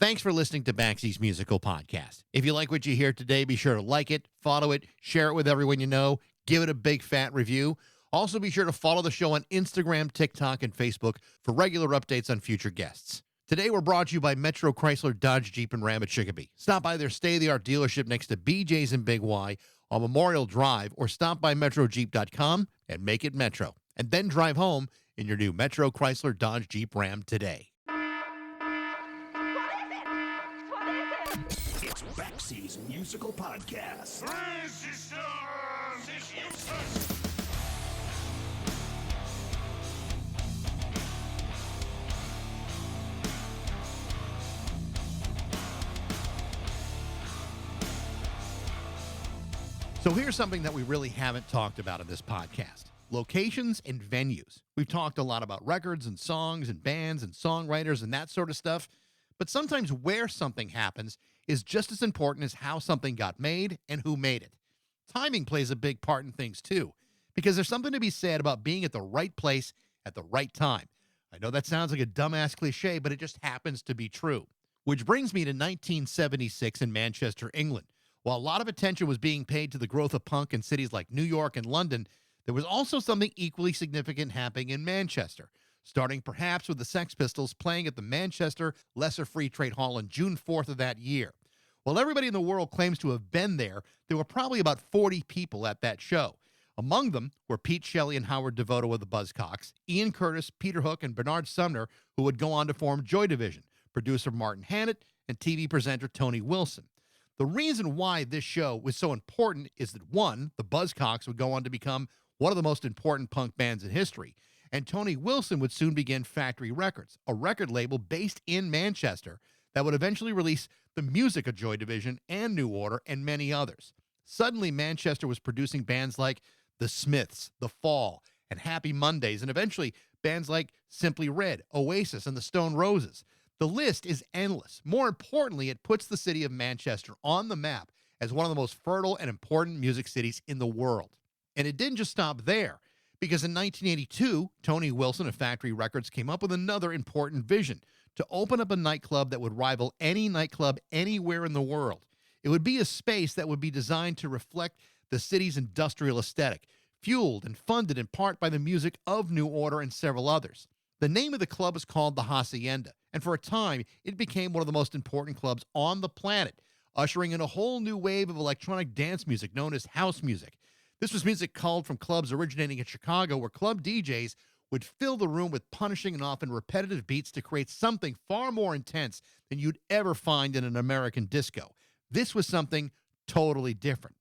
Thanks for listening to Baxie's Musical Podcast. If you like what you hear today, be sure to like it, follow it, share it with everyone you know, give it a big fat review. Also, be sure to follow the show on Instagram, TikTok, and Facebook for regular updates on future guests. Today, we're brought to you by Metro Chrysler Dodge Jeep and Ram at Chicopee. Stop by their state-of-the-art dealership next to BJ's and Big Y on Memorial Drive, or stop by MetroJeep.com and make it Metro. And then drive home in your new Metro Chrysler Dodge Jeep Ram today. It's Baxie's Musical Podcast. So here's something that we really haven't talked about in this podcast. Locations and venues. We've talked a lot about records and songs and bands and songwriters and that sort of stuff. But sometimes where something happens is just as important as how something got made and who made it. Timing plays a big part in things too, because there's something to be said about being at the right place at the right time. I know that sounds like a dumbass cliche, but it just happens to be true. Which brings me to 1976 in Manchester, England. While a lot of attention was being paid to the growth of punk in cities like New York and London, there was also something equally significant happening in Manchester, starting perhaps with the Sex Pistols playing at the Manchester Lesser Free Trade Hall on June 4th of that year. While everybody in the world claims to have been there were probably about 40 people at that show. Among them were Pete Shelley and Howard Devoto of the Buzzcocks, Ian Curtis, Peter Hook, and Bernard Sumner, who would go on to form Joy Division, producer Martin Hannett, and TV presenter Tony Wilson. The reason why this show was so important is that, one, the Buzzcocks would go on to become one of the most important punk bands in history, and Tony Wilson would soon begin Factory Records, a record label based in Manchester that would eventually release the music of Joy Division and New Order and many others. Suddenly, Manchester was producing bands like The Smiths, The Fall, and Happy Mondays, and eventually bands like Simply Red, Oasis, and the Stone Roses. The list is endless. More importantly, it puts the city of Manchester on the map as one of the most fertile and important music cities in the world. And it didn't just stop there, because in 1982, Tony Wilson of Factory Records came up with another important vision: to open up a nightclub that would rival any nightclub anywhere in the world. It would be a space that would be designed to reflect the city's industrial aesthetic, fueled and funded in part by the music of New Order and several others. The name of the club is called the Hacienda, and for a time, it became one of the most important clubs on the planet, ushering in a whole new wave of electronic dance music known as house music. This was music culled from clubs originating in Chicago, where club DJs would fill the room with punishing and often repetitive beats to create something far more intense than you'd ever find in an American disco. This was something totally different.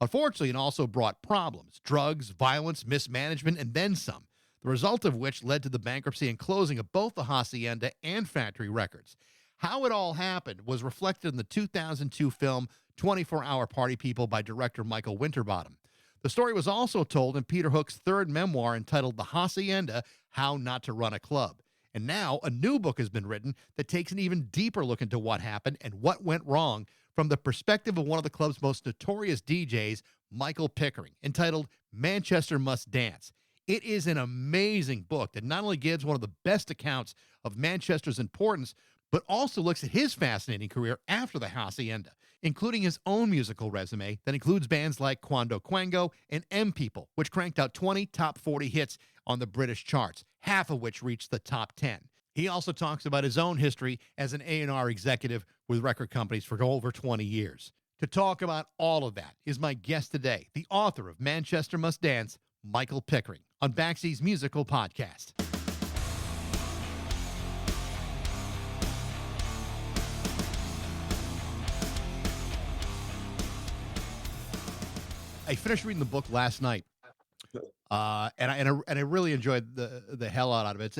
Unfortunately, it also brought problems: drugs, violence, mismanagement, and then some. The result of which led to the bankruptcy and closing of both the Hacienda and Factory Records. How it all happened was reflected in the 2002 film 24-Hour Party People by director Michael Winterbottom. The story was also told in Peter Hook's third memoir entitled The Hacienda, How Not to Run a Club. And now a new book has been written that takes an even deeper look into what happened and what went wrong from the perspective of one of the club's most notorious DJs, Michael Pickering, entitled Manchester Must Dance. It is an amazing book that not only gives one of the best accounts of Manchester's importance, but also looks at his fascinating career after the Hacienda, including his own musical resume that includes bands like Quando Quango and M People, which cranked out 20 top 40 hits on the British charts, half of which reached the top 10. He also talks about his own history as an A&R executive with record companies for over 20 years. To talk about all of that is my guest today, the author of Manchester Must Dance, Michael Pickering, on Baxie's Musical Podcast. I finished reading the book last night, and I really enjoyed the hell out of it.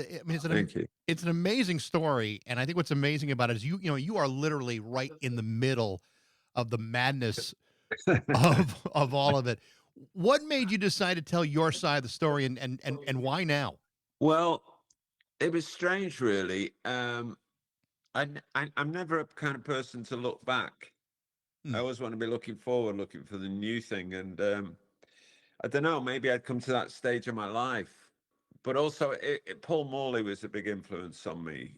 It's an amazing story, and I think what's amazing about it is you are literally right in the middle of the madness of all of it. What made you decide to tell your side of the story, and why now? Well, it was strange, really. I'm never a kind of person to look back. I always want to be looking forward, looking for the new thing. And I don't know, maybe I'd come to that stage of my life. But also, Paul Morley was a big influence on me,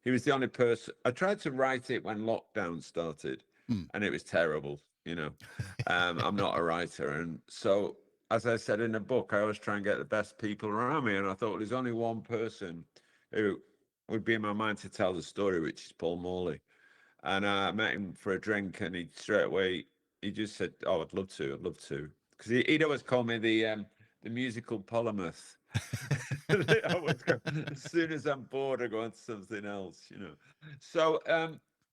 he was the only person. I tried to write it when lockdown started, Hmm. and it was terrible. I'm not a writer, and so as I said in the book, I always try and get the best people around me, and I thought there's only one person who would be in my mind to tell the story, which is Paul Morley. And I met him for a drink, and he straight away he just said, "Oh, I'd love to," because he'd always call me the musical polymath. I always go, as soon as I'm bored, I go on to something else. So,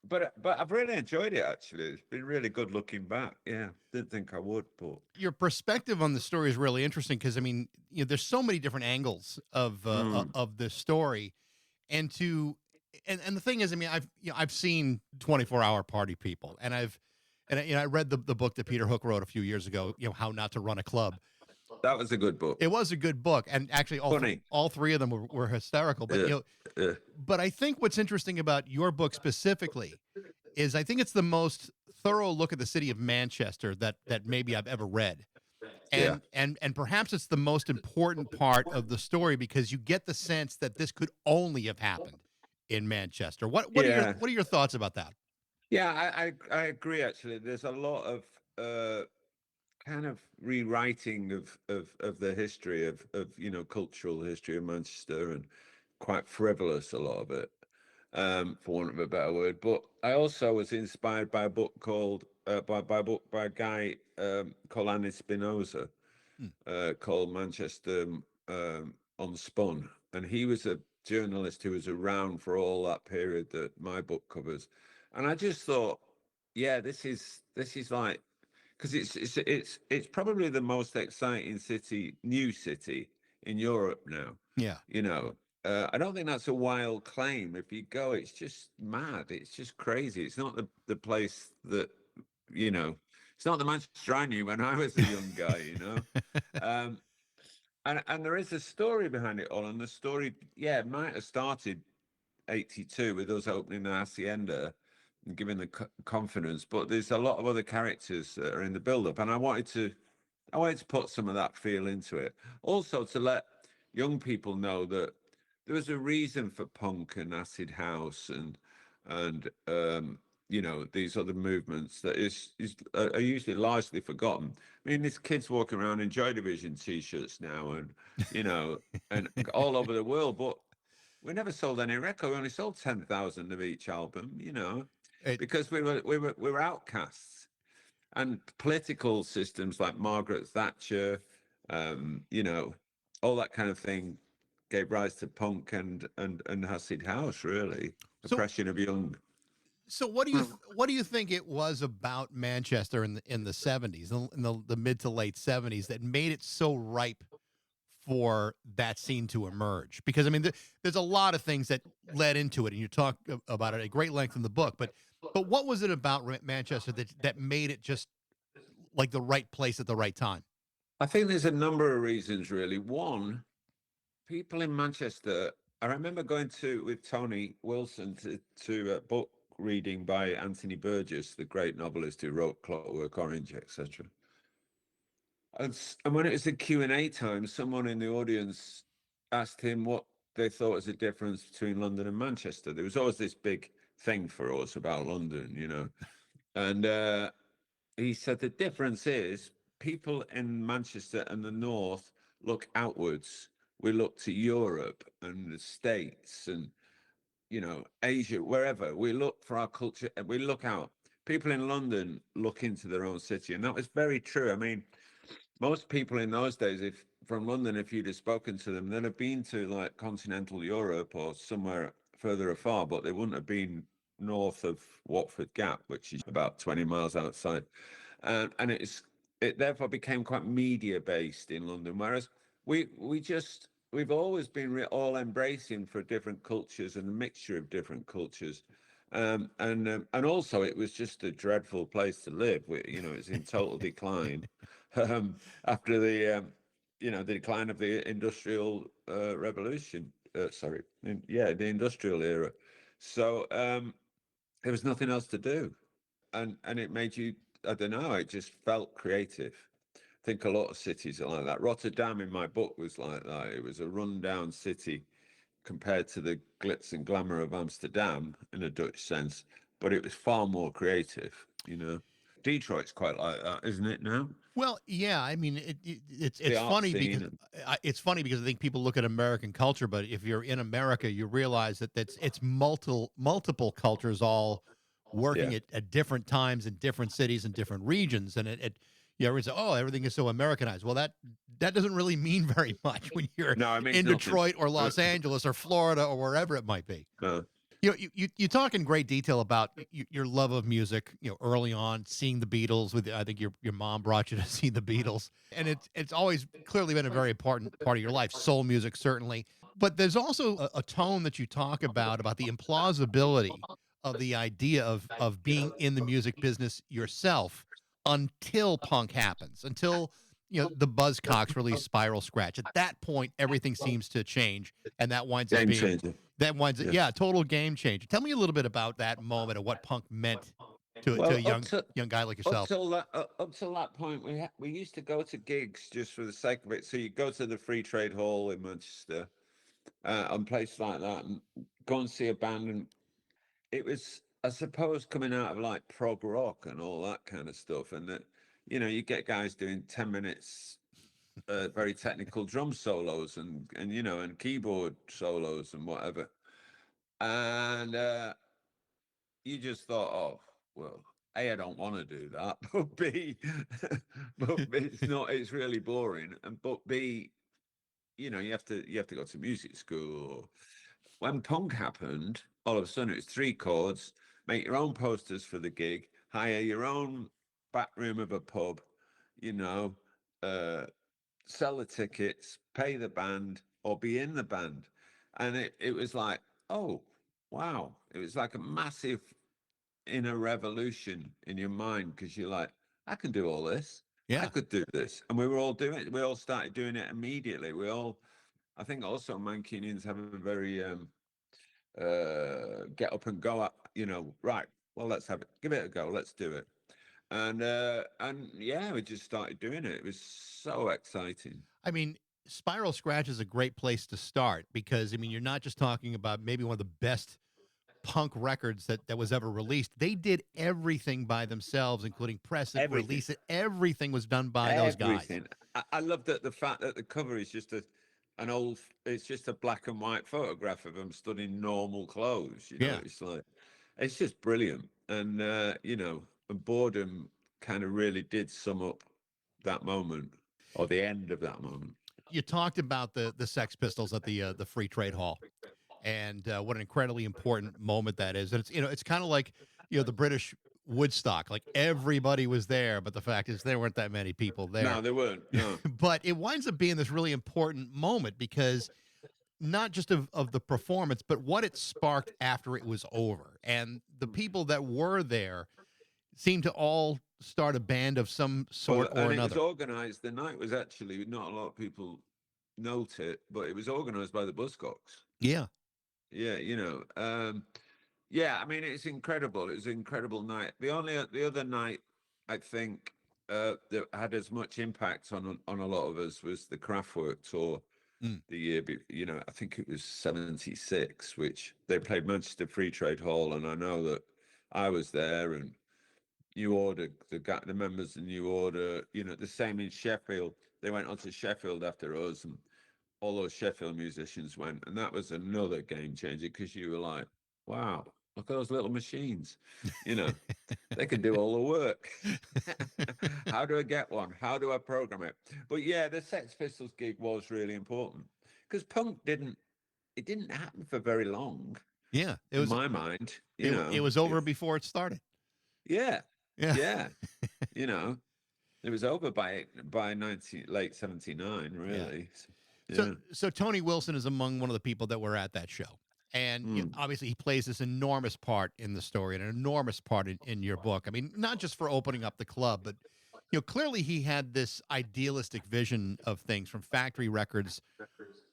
but I've really enjoyed it actually. It's been really good looking back. Yeah, didn't think I would, but Your perspective on the story is really interesting because I mean, there's so many different angles of the story, and and the thing is, I mean, I've seen 24-hour party people, and I read the book that Peter Hook wrote a few years ago, How Not to Run a Club. that was a good book. It was a good book, and actually, Funny. all three of them were hysterical. But Yeah, yeah, but I think what's interesting about your book specifically is I think it's the most thorough look at the city of Manchester that maybe I've ever read. yeah, And perhaps it's the most important part of the story because you get the sense that this could only have happened in Manchester. yeah. What are your thoughts about that? Yeah, I agree. Actually, there's a lot of kind of rewriting of the history of cultural history of Manchester, and quite frivolous a lot of it, for want of a better word. But I also was inspired by a book called by a book by a guy called Annie Spinoza, Hmm. called Manchester Unspun, and he was a journalist who was around for all that period that my book covers, and I just thought, yeah, this is like, because it's probably the most exciting new city in Europe now. Yeah. You know, I don't think that's a wild claim. If you go, it's just mad. It's just crazy. It's not the place that you know. It's not the Manchester I knew when I was a young guy. Um, and there is a story behind it all, and the story, yeah, might have started 82 with us opening the Hacienda and giving the confidence, but there's a lot of other characters that are in the build-up, and I wanted to put some of that feel into it. Also, to let young people know that there was a reason for punk and acid house and these other movements that are usually largely forgotten. I mean, there's kids walking around in Joy Division t-shirts now, and all over the world, but we never sold any record. We only sold 10,000 of each album, It, because we were outcasts, and political systems like Margaret Thatcher, you know, all that kind of thing gave rise to punk and acid house, really, so oppression of young. so what do you think it was about Manchester in the 70s, in the mid to late 70s that made it so ripe for that scene to emerge? Because I mean, there's a lot of things that led into it, and you talk about it at great length in the book. But what was it about Manchester that made it just like the right place at the right time? I think there's a number of reasons, really. One, people in Manchester. I remember going to with Tony Wilson to a book reading by Anthony Burgess, the great novelist who wrote Clockwork Orange, etc. And when it was the Q&A time, someone in the audience asked him what they thought was the difference between London and Manchester. There was always this big thing for us about London. And he said the difference is people in Manchester and the North look outwards. We look to Europe and the States and Asia, wherever. We look for our culture and we look out. People in London look into their own city. And that was very true. I mean, most people in those days, if from London, if you'd have spoken to them, they'd have been to like continental Europe or somewhere further afar, but they wouldn't have been north of Watford Gap, which is about 20 miles outside. And it therefore became quite media based in London, whereas we've always been all embracing for different cultures and a mixture of different cultures. And also it was just a dreadful place to live. It's in total decline after the decline of the industrial revolution. The industrial era. So there was nothing else to do, and it made you. I don't know. It just felt creative. I think a lot of cities are like that. Rotterdam, in my book, was like that. It was a rundown city compared to the glitz and glamour of Amsterdam in a Dutch sense, but it was far more creative, you know. Detroit's quite like that, isn't it now? Well, yeah, I mean, The it's art funny scene. because it's funny because I think people look at American culture, but if you're in America, you realize that it's multiple cultures all Yeah. working at different times in different cities and different regions, and it you ever say, oh, everything is so Americanized. Well, that doesn't really mean very much when you're No, it means in nothing. Detroit or Los Angeles or Florida or wherever it might be. No. You talk in great detail about your love of music. Early on, seeing the Beatles. With I think your mom brought you to see the Beatles, and it's always clearly been a very important part of your life. Soul music, certainly, but there's also a tone that you talk about the implausibility of the idea of being in the music business yourself until punk happens, until the Buzzcocks release Spiral Scratch. At that point, everything seems to change, and that winds up Game being changer. yeah, total game changer. Tell me a little bit about that moment and what punk meant to a Well, young guy like yourself. up till that point, we used to go to gigs just for the sake of it. So you go to the Free Trade Hall in Manchester, and places like that, and go and see a band. And it was, I suppose, coming out of like prog rock and all that kind of stuff, and that you get guys doing 10 minutes, very technical drum solos and keyboard solos and whatever, and you just thought, oh, well, A, I don't want to do that, but B, it's really boring. And but B, you have to go to music school. When punk happened, all of a sudden it was three chords, make your own posters for the gig, hire your own back room of a pub, you know, uh, sell the tickets, pay the band, or be in the band. And it was like, oh, wow. It was like a massive inner revolution in your mind because you're like, I can do all this. I Yeah. could do this. And we were all doing it. We all started doing it immediately. I think also Mancunians have a very get up and go up, right. Well, let's have it. Give it a go. Let's do it. And yeah, we just started doing it. It was so exciting. I mean, Spiral Scratch is a great place to start because I mean, you're not just talking about maybe one of the best punk records that was ever released. They did everything by themselves, including press it, Everything. release it. Everything was done by those guys. Everything. I love that the fact that the cover is just it's just a black and white photograph of them stood in normal clothes. Yeah. It's just brilliant. And and boredom kind of really did sum up that moment or the end of that moment. You talked about the Sex Pistols at the Free Trade Hall, and what an incredibly important moment that is. And it's kind of like the British Woodstock. Like everybody was there, but the fact is there weren't that many people there. No, they weren't. No. But it winds up being this really important moment because not just of the performance, but what it sparked after it was over. And the people that were there seemed to all start a band of some sort or and another. it was organized. The night was actually, not a lot of people note it, but it was organized by the Buzzcocks. Yeah. Yeah, yeah, I mean, it's incredible. It was an incredible night. The other night, I think, that had as much impact on a lot of us was the Kraftwerk tour. The year, I think it was 76, which they played Manchester Free Trade Hall, and I know that I was there, and New Order, the members of New Order, the same in Sheffield. They went on to Sheffield after us, and all those Sheffield musicians went, and that was another game changer because you were like, wow, look at those little machines, they can do all the work. How do I get one? How do I program it? But yeah, the Sex Pistols gig was really important because punk didn't happen for very long. Yeah, it in was my mind. It was over before it started. Yeah, Yeah. It was over by late 79, really. Yeah. So Tony Wilson is among one of the people that were at that show. And obviously he plays this enormous part in the story and an enormous part in your book. I mean, not just for opening up the club, but clearly he had this idealistic vision of things from Factory Records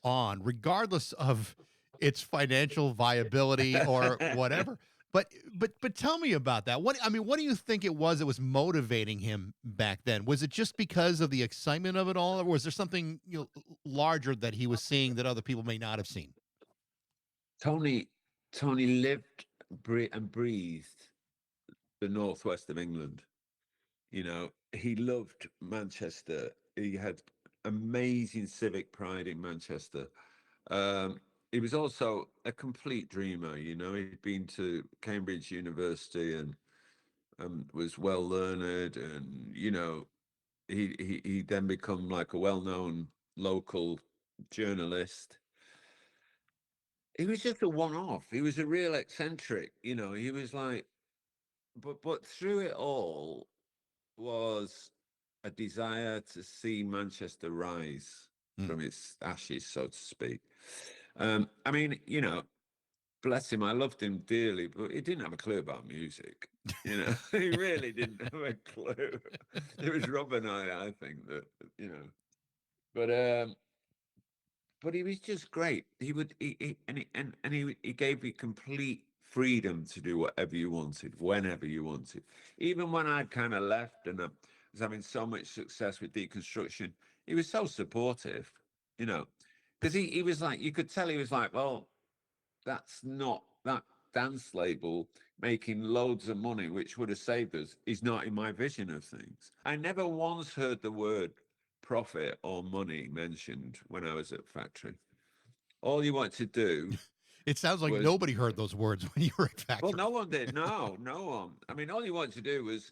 on, regardless of its financial viability or whatever. But tell me about that. What do you think it was that was motivating him back then? Was it just because of the excitement of it all, or was there something larger that he was seeing that other people may not have seen? Tony Tony lived and breathed the northwest of England. You know, he loved Manchester. He had amazing civic pride in Manchester. He was also a complete dreamer. You know, he'd been to Cambridge University and was well learned, and you know, he then become like a well-known local journalist. He was just a one-off. He was a real eccentric. You know, he was like, but through it all was a desire to see Manchester rise from its ashes, so to speak. I mean, you know, bless him, I loved him dearly, but he didn't have a clue about music. You know, he really didn't have a clue. It was Rob and I think, that, you know, but he was just great. He would, he gave you complete freedom to do whatever you wanted, whenever you wanted. Even when I'd kind of left and I was having so much success with deconstruction, he was so supportive, you know, because he was like, you could tell he was like, well, that's not that dance label making loads of money, which would have saved us, is not in my vision of things. I never once heard the word profit or money mentioned when I was at Factory. All you want to do It sounds like was, nobody heard those words when you were at well, Factory. no one did. No, no one. I mean, all you wanted to do was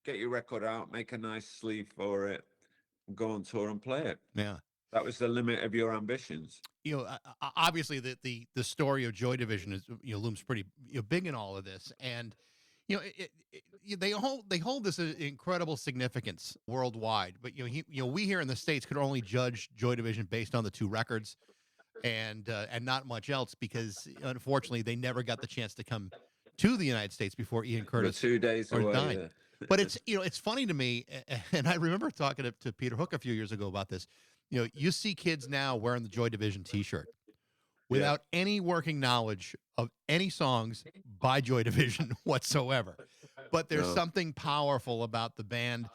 get your record out, make a nice sleeve for it, and go on tour and play it. Yeah. That was the limit of your ambitions. You know, obviously the story of Joy Division is, you know, looms pretty, you know, big in all of this, and you know they hold this incredible significance worldwide. But you know, we here in the States could only judge Joy Division based on the two records, and not much else, because unfortunately they never got the chance to come to the United States before Ian We're Curtis 2 days or away. died. Yeah. But it's, you know, it's funny to me, and I remember talking to Peter Hook a few years ago about this. You know, you see kids now wearing the Joy Division T-shirt Yeah. without any working knowledge of any songs by Joy Division whatsoever. But there's No. something powerful about the band,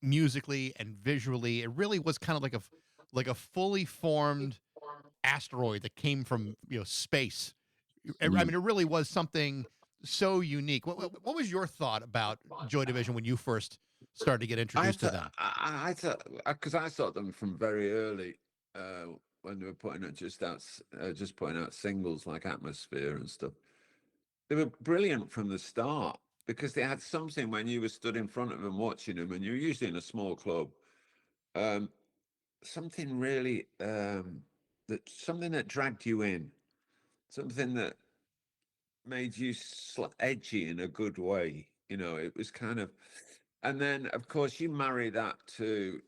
musically and visually. It really was kind of like a fully formed asteroid that came from, you know, space. I mean, it really was something so unique. What was your thought about Joy Division when you first started to get introduced to them? I thought, because I saw them from very early, when they were putting out just putting out singles like Atmosphere and stuff. They were brilliant from the start because they had something when you were stood in front of them watching them, and you're usually in a small club. Something really something that dragged you in, something that made you edgy in a good way. You know, it was kind of, and then of course you marry that to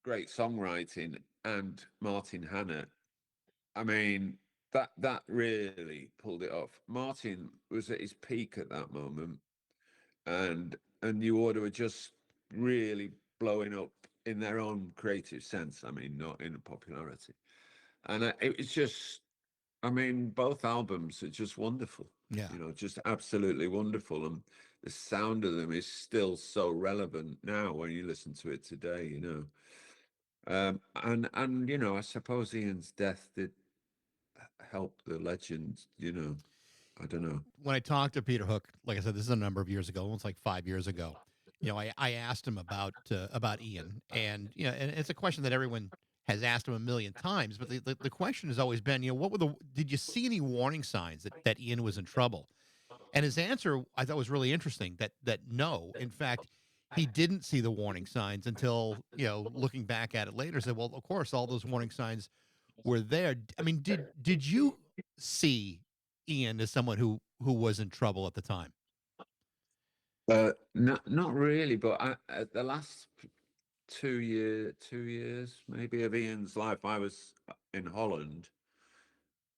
great songwriting and Martin Hannett. I mean, that really pulled it off. Martin was at his peak at that moment, and New Order were just really blowing up in their own creative sense. I mean, not in popularity. And it was just, I mean, both albums are just wonderful. Yeah. You know, just absolutely wonderful. And the sound of them is still so relevant now when you listen to it today, you know. And you know, I suppose Ian's death did help the legend, you know. I don't know. When I talked to Peter Hook, like I said, this is a number of years ago, almost like 5 years ago. You know, I asked him about Ian, and you know, and it's a question that everyone has asked him a million times, but the question has always been, you know, did you see any warning signs that Ian was in trouble? And his answer I thought was really interesting, that no, in fact, he didn't see the warning signs until, you know, looking back at it later, said, well, of course, all those warning signs were there. I mean, did you see Ian as someone who was in trouble at the time? Not really, but the last 2 years maybe of Ian's life, I was in Holland,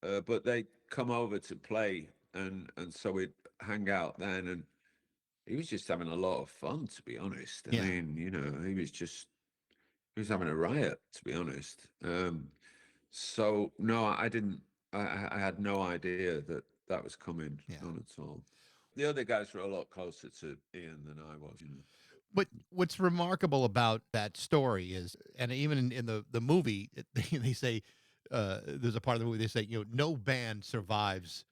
but they come over to play, and so we'd hang out then, and he was just having a lot of fun, to be honest. I Yeah. mean, you know, he was having a riot, to be honest. So no, I didn't. I had no idea that was coming. Yeah. None at all. The other guys were a lot closer to Ian than I was, you know. But what's remarkable about that story is, and even in the movie, they say there's a part of the movie they say, no band survives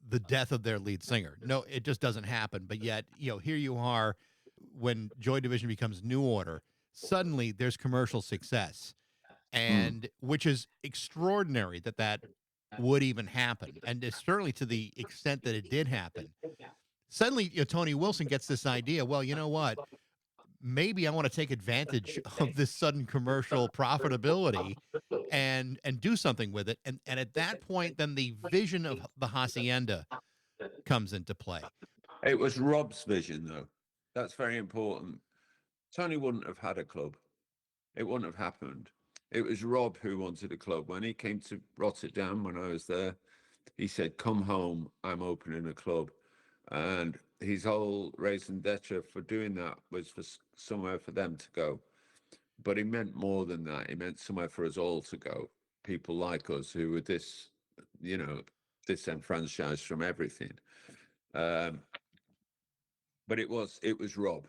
the death of their lead singer. No, it just doesn't happen. But yet, here you are when Joy Division becomes New Order, suddenly there's commercial success, and which is extraordinary that would even happen. And it's certainly to the extent that it did happen. Suddenly, Tony Wilson gets this idea. Well, you know what? Maybe I want to take advantage of this sudden commercial profitability and do something with it. And at that point, then the vision of the Hacienda comes into play. It was Rob's vision, though. That's very important. Tony wouldn't have had a club. It wouldn't have happened. It was Rob who wanted a club. When he came to Rotterdam, when I was there, he said, "Come home, I'm opening a club." And his whole raison d'etre for doing that was for somewhere for them to go. But he meant more than that. He meant somewhere for us all to go. People like us who were disenfranchised from everything. But it was Rob.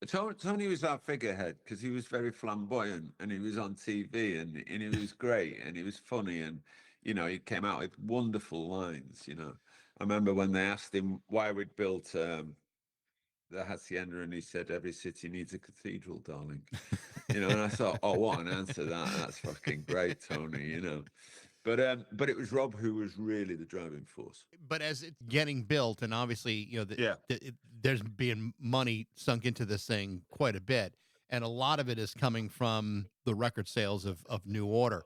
Tony was our figurehead because he was very flamboyant and he was on TV and he was great and he was funny and, he came out with wonderful lines, I remember when they asked him why we'd built the Hacienda and he said, "Every city needs a cathedral, darling." And I thought, oh, what an answer that's fucking great, Tony, But it was Rob who was really the driving force. But as it's getting built, and obviously, there's being money sunk into this thing quite a bit, and a lot of it is coming from the record sales of New Order.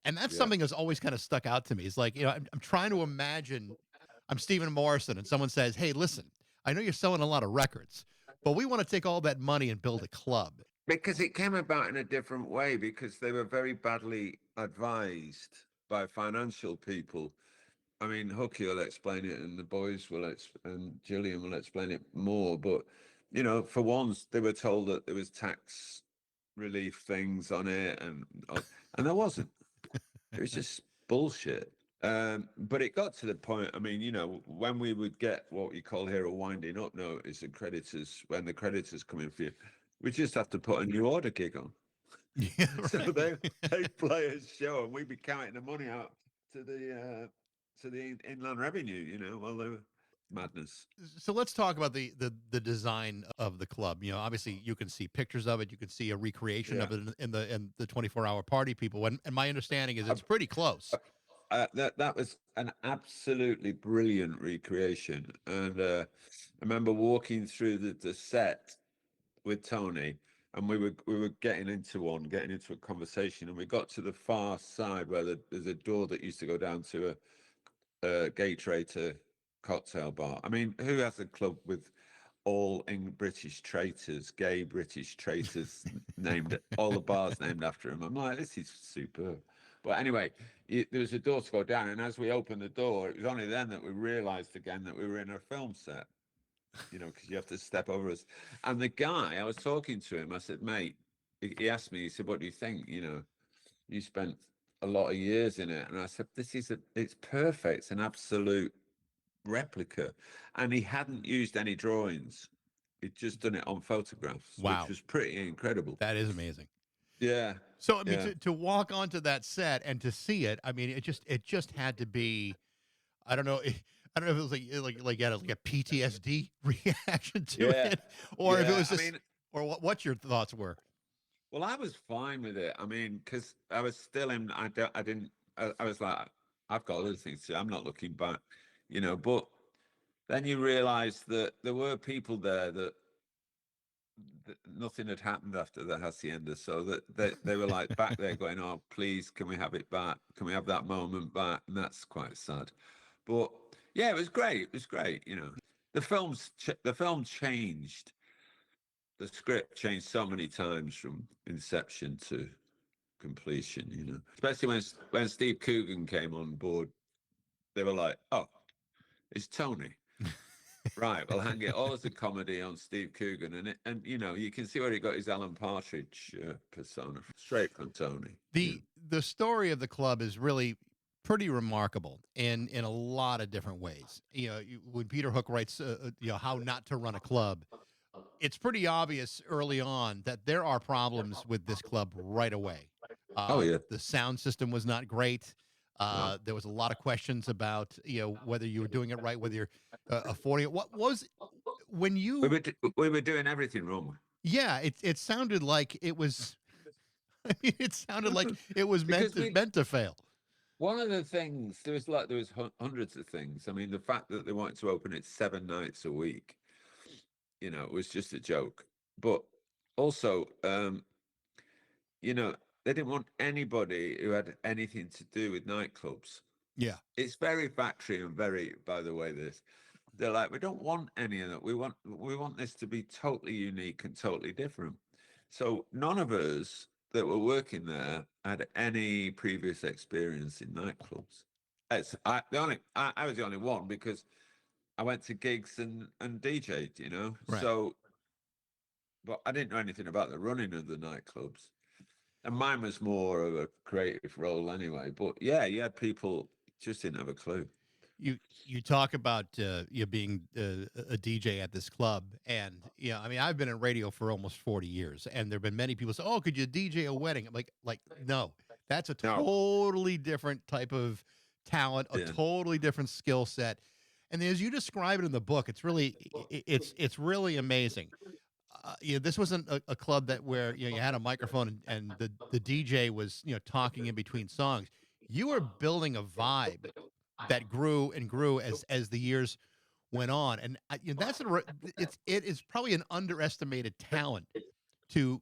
And that's something that's always kind of stuck out to me. It's like, I'm trying to imagine I'm Stephen Morrison and someone says, "Hey, listen, I know you're selling a lot of records, but we want to take all that money and build a club." Because it came about in a different way, because they were very badly advised by financial people. I mean, Hooky will explain it, and the boys and Gillian will explain it more. But, for once, they were told that there was tax relief things on it, and there wasn't. It was just bullshit. But it got to the point, I mean, when we would get what we call here a winding up notice, when the creditors come in for you, we just have to put a New Order gig on. Yeah, right. So they play a show and we'd be counting the money out to the inland revenue, while they were madness. So let's talk about the design of the club. Obviously you can see pictures of it. You can see a recreation of it in the 24-hour party people. And my understanding is it's pretty close. That was an absolutely brilliant recreation. And I remember walking through the set with Tony, and we were getting into a conversation, and we got to the far side where there's a door that used to go down to a gay traitor cocktail bar. I mean, who has a club with all British traitors, gay British traitors named, all the bars named after him? I'm like, this is superb. But anyway, there was a door to go down, and as we opened the door, it was only then that we realized again that we were in a film set, because you have to step over us. And the guy, I was talking to him, I said, "Mate," he asked me, he said, "What do you think? You spent a lot of years in it." And I said, it's perfect. It's an absolute replica. And he hadn't used any drawings. He'd just done it on photographs, Wow. Which was pretty incredible. That is amazing. Yeah. So I mean, to walk onto that set and to see it, I mean, it just had to be, I don't know if it was like a PTSD reaction to it, or if it was just, or what your thoughts were. Well, I was fine with it. I mean, because I was still in. I was like, I've got other things to do. I'm not looking back, But then you realise that there were people there that nothing had happened after the Hacienda, so that they were like back there going, "Oh, please, can we have it back? Can we have that moment back?" And that's quite sad. But yeah, it was great. It was great. The film changed. The script changed so many times from inception to completion. Especially when Steve Coogan came on board, they were like, "Oh, it's Tony." Right, well, hang it all as a comedy on Steve Coogan, and you can see where he got his Alan Partridge persona straight from Tony. The story of the club is really pretty remarkable in a lot of different ways. When Peter Hook writes, how not to run a club, it's pretty obvious early on that there are problems with this club right away. Oh yeah. The sound system was not great. No. There was a lot of questions about whether you were doing it right, whether you're affording it. What was when you? We were doing everything wrong. Yeah, it sounded like it was. I mean, it sounded like it was Because we meant to fail. one of the things there was hundreds of things. I mean, the fact that they wanted to open it 7 nights a week, it was just a joke. But also, you know, they didn't want anybody who had anything to do with nightclubs. Yeah, It's very factory and very, by the way, they're like, we don't want any of that. We want this to be totally unique and totally different. So none of us that were working there had any previous experience in nightclubs. I was the only one because I went to gigs and DJ'd, right. So, but I didn't know anything about the running of the nightclubs. And mine was more of a creative role anyway. But yeah, you had people just didn't have a clue. You talk about you being a DJ at this club, and I mean, I've been in radio for almost 40 years, and there've been many people say, "Oh, could you DJ a wedding?" I'm like, no, that's a No. totally different type of talent, a Yeah. totally different skill set. And as you describe it in the book, it's really amazing. This wasn't a club that where you had a microphone and the DJ was talking in between songs. You were building a vibe that grew and grew as the years went on, and it is probably an underestimated talent to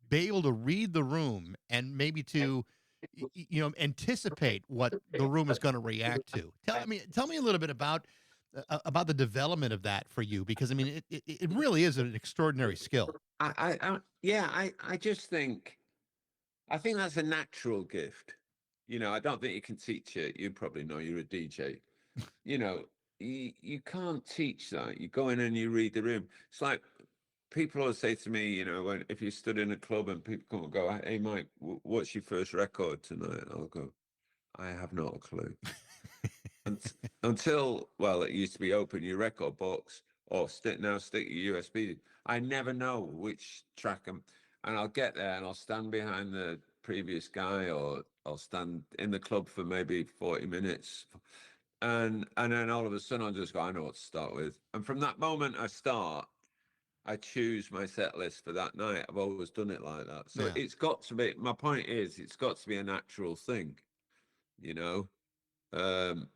be able to read the room and maybe to anticipate what the room is going to react to. Tell me a little bit about the development of that for you, because I mean it really is an extraordinary skill. I just think I think that's a natural gift. I don't think you can teach it. You probably know you're a DJ. You know, you can't teach that. You go in and you read the room. It's like people always say to me, if you stood in a club and people come and go, "Hey, Mike, what's your first record tonight?" I'll go, "I have not a clue." Until, well, it used to be open your record box or stick your USB. I never know which track and I'll get there and I'll stand behind the previous guy or I'll stand in the club for maybe 40 minutes. And then all of a sudden I'll just go, I know what to start with. And from that moment I choose my set list for that night. I've always done it like that. So Yeah. it's got to be, my point is, it's got to be a natural thing, you know? Um,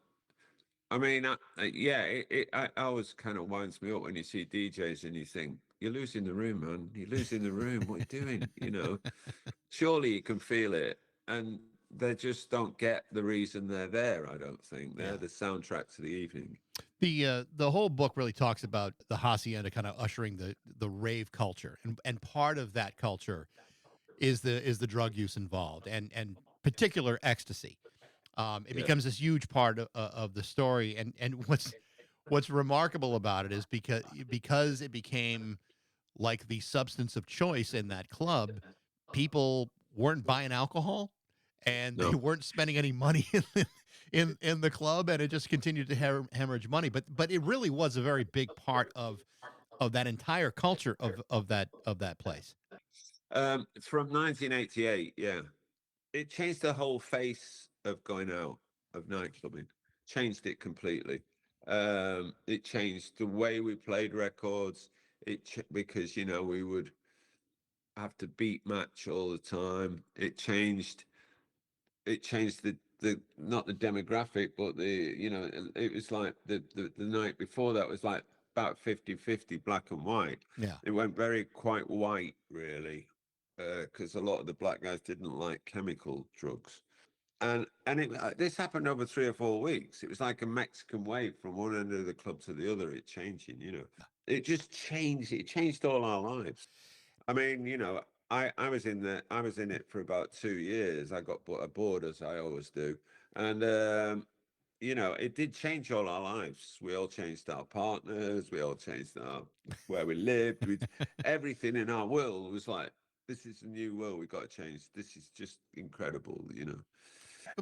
I mean, yeah, it always kind of winds me up when you see DJs and you think, you're losing the room, man. You're losing the room. What are you doing? Surely you can feel it. And they just don't get the reason they're there, I don't think. They're Yeah. the soundtrack to the evening. The whole book really talks about the Hacienda kind of ushering the rave culture, and part of that culture is the drug use involved, and particular ecstasy. It Yeah. becomes this huge part of the story, and what's remarkable about it is because it became like the substance of choice in that club, people weren't buying alcohol and they No. weren't spending any money in the club, and it just continued to hemorrhage money. But it really was a very big part of that entire culture of that place. From 1988, yeah. It changed the whole face of going out, of nightclubbing. Changed it completely. It changed the way we played records. Because we would have to beat match all the time. It changed the not the demographic, but it was like the night before that was like about 50-50 black and white. Yeah. It went very quite white, really, because a lot of the black guys didn't like chemical drugs. This happened over 3 or 4 weeks. It was like a Mexican wave from one end of the club to the other. It changing. It just changed. It changed all our lives. I mean, I was in it for about 2 years. I got bored as I always do, and it did change all our lives. We all changed our partners. We all changed where we lived. Everything in our world was like, this is a new world. We got to change. This is just incredible.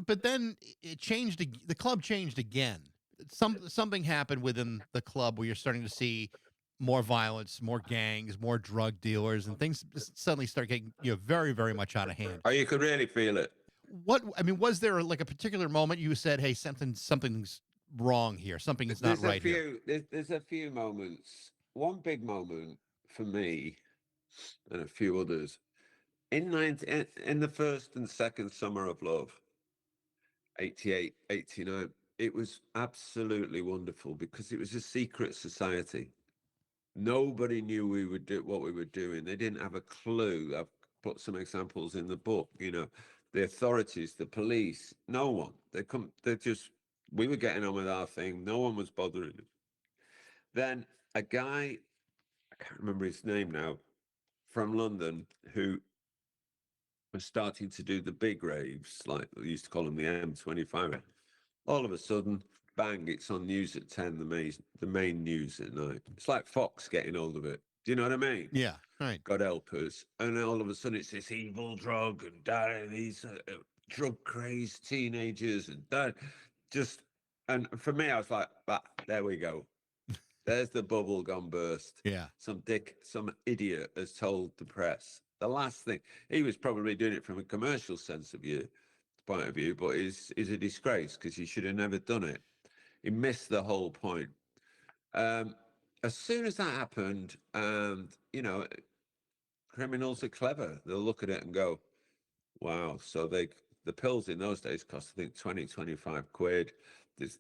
But then it changed. The club changed again. Something happened within the club where you're starting to see more violence, more gangs, more drug dealers, and things suddenly start getting very, very much out of hand. Oh, you could really feel it. Was there like a particular moment you said, "Hey, something's wrong here. Something is not There's a right here"? few. There's a few moments. One big moment for me, and a few others. In the first and second summer of love, 88, 89, it was absolutely wonderful because it was a secret society. Nobody knew we would do what we were doing. They didn't have a clue. I've put some examples in the book. The authorities, the police, no one. We were getting on with our thing. No one was bothering them. Then a guy, I can't remember his name now, from London, who was starting to do the big raves, like we used to call them the M25. All of a sudden, bang, it's on news at 10, the main news at night. It's like Fox getting hold of it. Do you know what I mean? Yeah, right. God help us. And then all of a sudden, it's this evil drug and these drug crazed teenagers and that. And for me, I was like, there we go. There's the bubble gone burst. Yeah. Some idiot has told the press. The last thing, he was probably doing it from a commercial point of view, but is a disgrace because he should have never done it. He missed the whole point. As soon as that happened, and criminals are clever. They'll look at it and go, wow. So the pills in those days cost, I think, 20, 25 quid. There's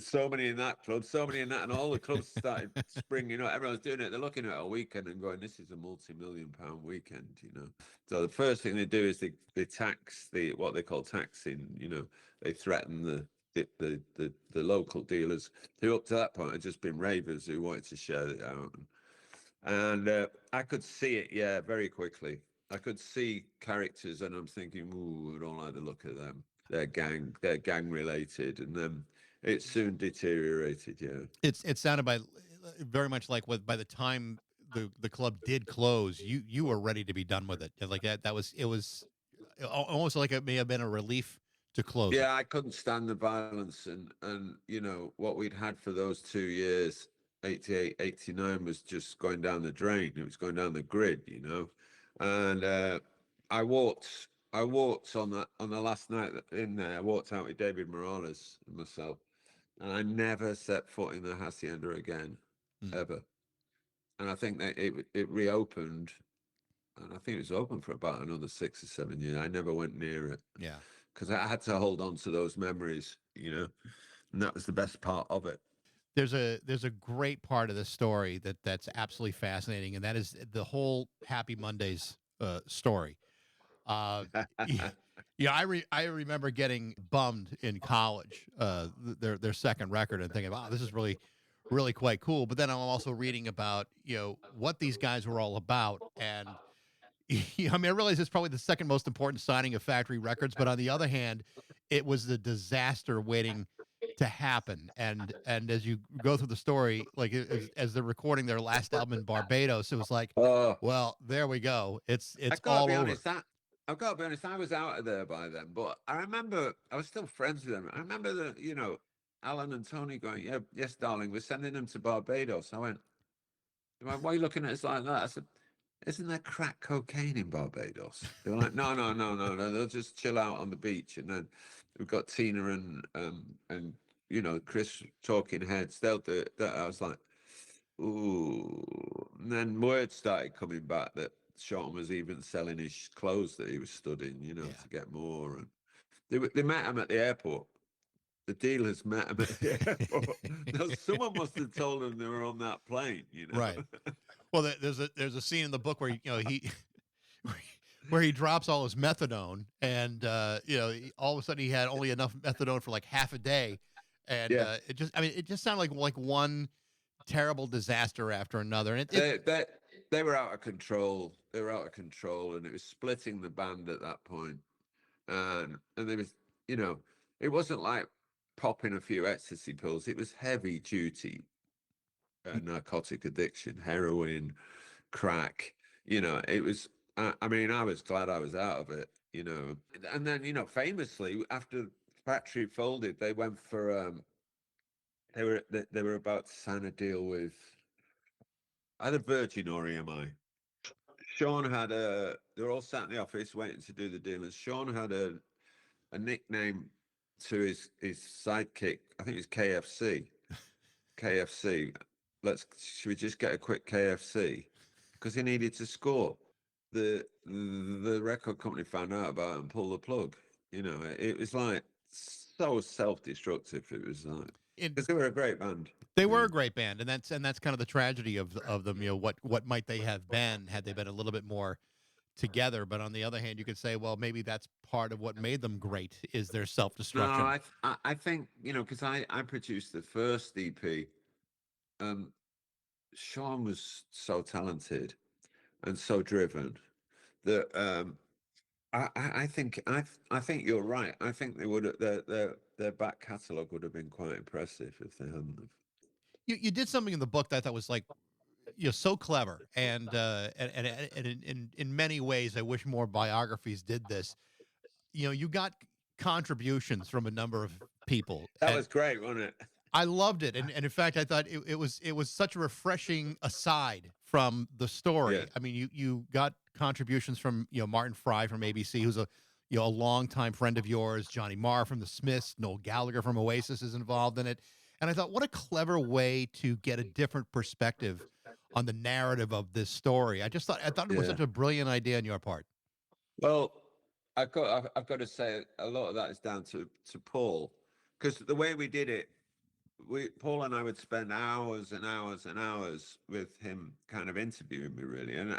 so many in that club, so many in that, and all the clubs started springing up. Everyone's doing it. They're looking at a weekend and going, this is a multi-million-pound weekend, So the first thing they do is they tax what they call taxing, they threaten the local dealers who up to that point had just been ravers who wanted to share it out. And I could see it, yeah, very quickly. I could see characters, and I'm thinking, ooh, I don't like the look of them. They're gang related, and then it soon deteriorated. Yeah, It sounded very much like by the time the club did close, you were ready to be done with it. Like that was it was almost like it may have been a relief to close it. yeah. I couldn't stand the violence, and what we'd had for those 2 years, 88, 89, was just going down the drain. It was going down the grid, and I walked. I walked on the last night in there. I walked out with David Morales and myself, and I never set foot in the Hacienda again, ever. And I think that it reopened, and I think it was open for about another 6 or 7 years. I never went near it. Yeah, because I had to hold on to those memories, and that was the best part of it. there's a great part of the story that's absolutely fascinating, and that is the whole Happy Mondays story. Uh, yeah, I remember getting bummed in college, their second record, and thinking, wow, this is really, really quite cool. But then I'm also reading about what these guys were all about, and I mean, I realize it's probably the second most important signing of Factory Records, but on the other hand, it was the disaster waiting to happen. And as you go through the story, like as they're recording their last album in Barbados, it was like, Oh, well, there we go. It's I gotta all be over. honest. I've got to be honest. I was out of there by then, but I remember I was still friends with them. I remember Alan and Tony going, "Yeah, yes, darling, we're sending them to Barbados." I went, "Why are you looking at us like that?" I said, "Isn't there crack cocaine in Barbados?" They were like, "No, no, no, no, no. They'll just chill out on the beach." And then we've got Tina and Chris Talking Heads. They'll do it. I was like, ooh. And then word started coming back that Sean was even selling his clothes that he was studying, Yeah. to get more. And they met him at the airport. The dealers met him at the airport. Now, someone must have told them they were on that plane, Right. Well, there's a scene in the book where he where he drops all his methadone, and all of a sudden he had only enough methadone for like half a day, and Yeah. it just sounded like one terrible disaster after another, and They were out of control. They were out of control, and it was splitting the band at that point. And there was, it wasn't like popping a few ecstasy pills. It was heavy duty narcotic addiction, heroin, crack. It was. I mean, I was glad I was out of it. And then famously after Factory folded, they went for they were about to sign a deal with either Virgin or EMI. Sean had they were all sat in the office waiting to do the dealings. Sean had a nickname to his sidekick. I think it was KFC. KFC. Should we just get a quick KFC? Because he needed to score. The record company found out about it and pulled the plug. You know, it was like so self-destructive. It was like, because they were a great band. They were a great band, and that's kind of the tragedy of them. You know, what might they have been had they been a little bit more together? But on the other hand, you could say, well, maybe that's part of what made them great is their self-destruction. No, I think, you know, because I produced the first EP. Sean was so talented and so driven that I think you're right. I think they would their back catalogue would have been quite impressive if they hadn't have. You did something in the book that I thought was like, you know, so clever, and in many ways, I wish more biographies did this. You know, you got contributions from a number of people. That was great, wasn't it? I loved it, and in fact, I thought it was such a refreshing aside from the story. Yeah. I mean, you got contributions from, you know, Martin Fry from ABC, who's a longtime friend of yours. Johnny Marr from the Smiths, Noel Gallagher from Oasis is involved in it, and I thought, what a clever way to get a different perspective on the narrative of this story. I thought it was such a brilliant idea on your part. Well, I've got to say a lot of that is down to Paul, because the way we did it. Paul and I would spend hours and hours and hours with him kind of interviewing me, really. And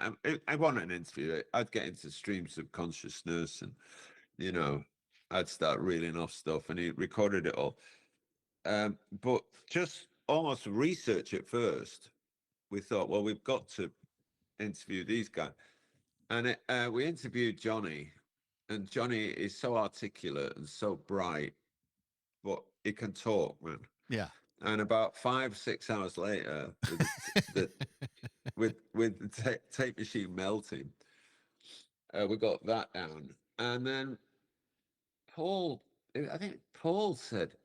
I want an interview. I'd get into streams of consciousness and, you know, I'd start reeling off stuff, and he recorded it all. But just almost research at first, we thought, well, we've got to interview these guys. And we interviewed Johnny, and Johnny is so articulate and so bright, but he can talk, man. Yeah. And about 5-6 hours later, with the tape machine melting, we got that down. And then I think Paul said,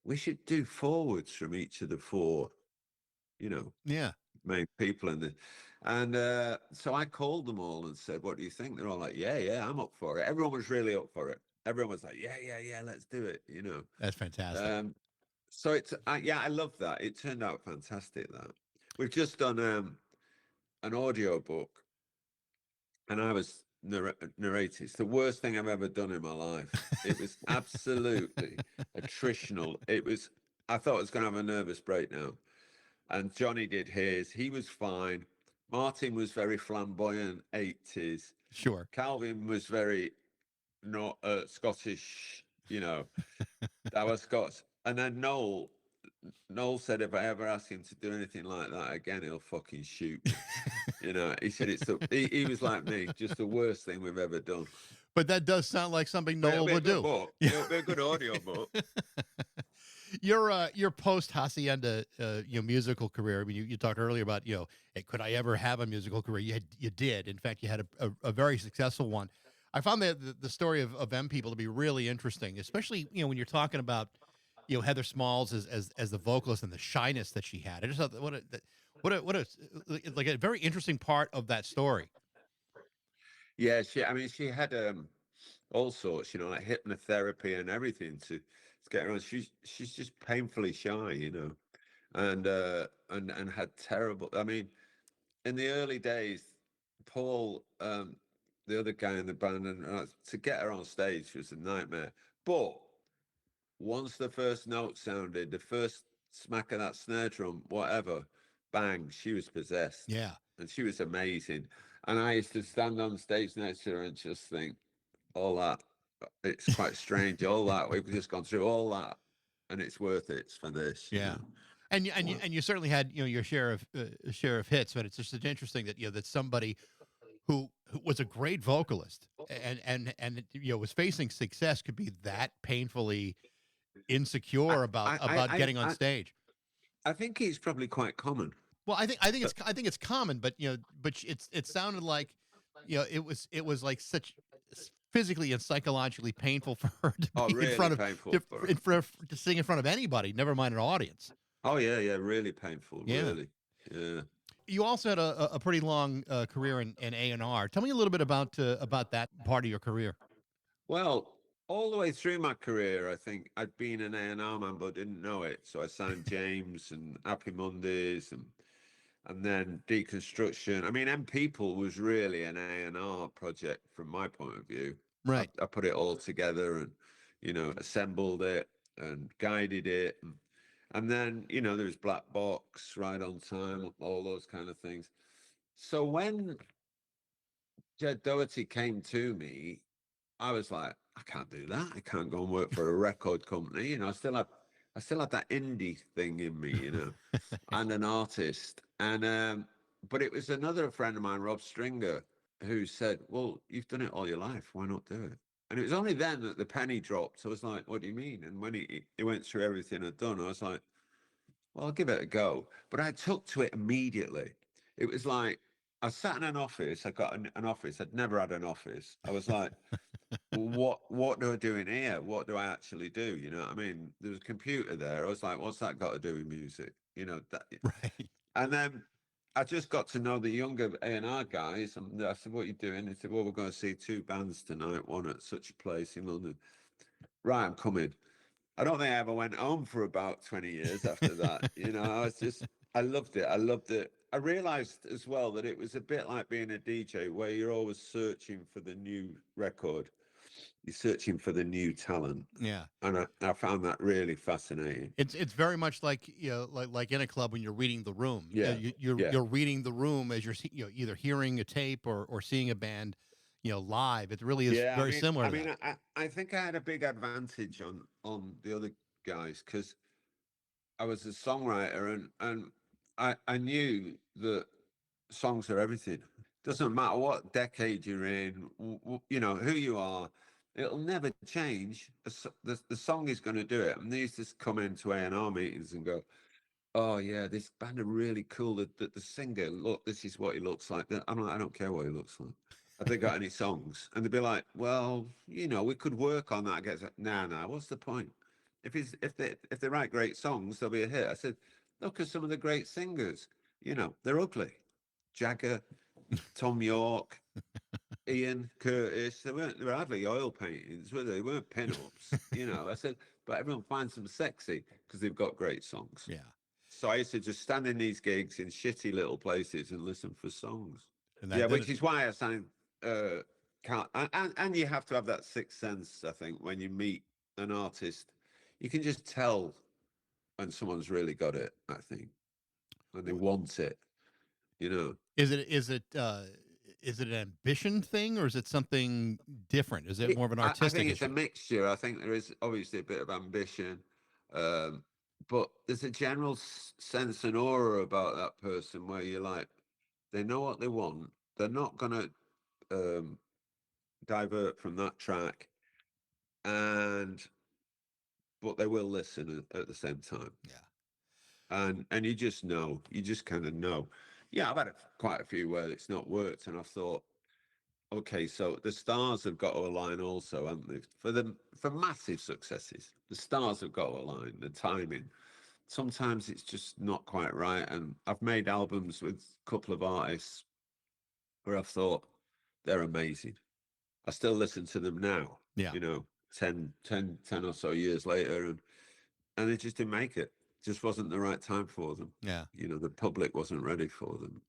we should do forwards from each of the four, you know, main people in the. And so I called them all and said, what do you think? They're all like, yeah, I'm up for it. Everyone was really up for it. Everyone was like, yeah, let's do it, you know. That's fantastic. So it's I love that. It turned out fantastic. That we've just done an audio book, and I was narrating. It's the worst thing I've ever done in my life. It was absolutely attritional. I thought I was going to have a nervous breakdown, and Johnny did his. He was fine. Martin was very flamboyant, 80s. Sure. Calvin was very not Scottish. You know, that was Scots. And then Noel said, if I ever ask him to do anything like that again, he'll fucking shoot me. You know, he said he was like me, just the worst thing we've ever done. But that does sound like something Noel would do. It'll be a good audio book. Your post Hacienda musical career. I mean, you talked earlier about, you know, hey, could I ever have a musical career? You did. In fact, you had a very successful one. I found the story of M People to be really interesting, especially, you know, when you're talking about, you know, Heather Smalls as the vocalist and the shyness that she had. I just thought what a like a very interesting part of that story. Yeah, she had all sorts, you know, like hypnotherapy and everything to get her on. She's just painfully shy, you know, and had terrible. I mean, in the early days, Paul, the other guy in the band, and to get her on stage was a nightmare. But once the first note sounded, the first smack of that snare drum, whatever, bang, she was possessed. Yeah. And she was amazing. And I used to stand on stage next to her and just think, all that, it's quite strange, all that. We've just gone through all that, and it's worth it for this. Yeah. You know? And you certainly had, you know, your share of hits, but it's just interesting that, you know, that somebody who was a great vocalist and you know, was facing success could be that painfully insecure about getting on stage. I think he's probably quite common. Well, I think it's common, but, you know, but it sounded like, you know, it was like such physically and psychologically painful for her to be really in front of to sing in front of anybody, never mind an audience. Oh yeah, really painful. Yeah. Really, yeah. You also had a pretty long career in A&R. Tell me a little bit about that part of your career. Well, all the way through my career, I think I'd been an A&R man, but didn't know it. So I signed James and Happy Mondays and then Deconstruction. I mean, M People was really an A&R project from my point of view. Right. I put it all together and, assembled it and guided it. And then, there was Black Box, Right on Time, all those kind of things. So when Jed Doherty came to me, I was like, I can't do that. I can't go and work for a record company. I still had that indie thing in me, and an artist. And but it was another friend of mine, Rob Stringer, who said, well, you've done it all your life. Why not do it? And it was only then that the penny dropped. I was like, what do you mean? And when he went through everything I'd done, I was like, well, I'll give it a go. But I took to it immediately. It was like, I sat in an office. I got an office. I'd never had an office. I was like, what do I do in here? What do I actually do? You know what I mean? There was a computer there. I was like, what's that got to do with music? That. Right. And then I just got to know the younger A&R guys. And I said, what are you doing? He said, well, we're going to see 2 bands tonight, one at such a place in London. Right, I'm coming. I don't think I ever went home for about 20 years after that. I loved it. I loved it. I realized as well that it was a bit like being a DJ where you're always searching for the new record. You're searching for the new talent. Yeah. And I found that really fascinating. It's very much like, like in a club when you're reading the room. Yeah. You're reading the room as you're either hearing a tape or seeing a band, live. It really is very similar. I think I had a big advantage on the other guys because I was a songwriter and I knew that songs are everything. Doesn't matter what decade you're in, who you are. It'll never change. The song is going to do it. And they used to come into A&R meetings and go, oh yeah, this band are really cool. The singer, look, this is what he looks like. I'm like, I don't care what he looks like. Have they got any songs? And they'd be like, well, we could work on that. I guess, nah, what's the point? If they write great songs, they'll be a hit. I said, look at some of the great singers. They're ugly. Jagger, Tom York, Ian Curtis. They were hardly oil paintings, were they? They weren't pin-ups. I said, but everyone finds them sexy because they've got great songs. Yeah. So I used to just stand in these gigs in shitty little places and listen for songs. And which is why I sang. And you have to have that sixth sense. I think when you meet an artist, you can just tell when someone's really got it. I think when they want it. Is it an ambition thing or is it something different? Is it more of an artistic I think it's issue? a mixture. I think there is obviously a bit of ambition, but there's a general sense and aura about that person where you're like, they know what they want. They're not going to divert from that track, but they will listen at the same time. Yeah. And you just know, you just kind of know. Yeah, I've had quite a few where it's not worked, and I've thought, okay, so the stars have got to align also, haven't they? For massive successes, the stars have got to align, the timing. Sometimes it's just not quite right. And I've made albums with a couple of artists where I've thought they're amazing. I still listen to them now, 10 or so years later, and they just didn't make it. Just wasn't the right time for them. Yeah. The public wasn't ready for them,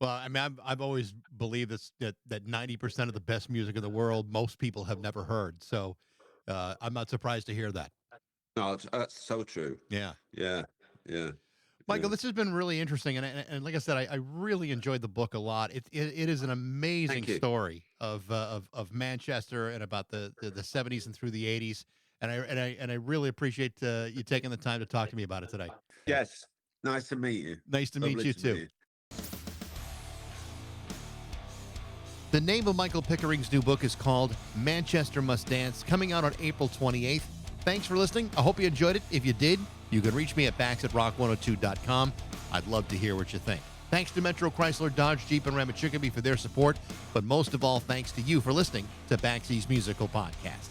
Well, I mean, I've always believed that 90% of the best music in the world, most people have never heard. So I'm not surprised to hear that. No, that's so true. Yeah. Yeah. Michael, this has been really interesting. And like I said, I really enjoyed the book a lot. It is an amazing story of Manchester and about the 70s and through the 80s. And I really appreciate you taking the time to talk to me about it today. Yes. Nice to meet you. Nice to meet you too. The name of Michael Pickering's new book is called Manchester Must Dance, coming out on April 28th. Thanks for listening. I hope you enjoyed it. If you did, you can reach me at bax@rock102.com. I'd love to hear what you think. Thanks to Metro Chrysler, Dodge, Jeep, and Ram at Chicopee for their support. But most of all, thanks to you for listening to Baxie's Musical Podcast.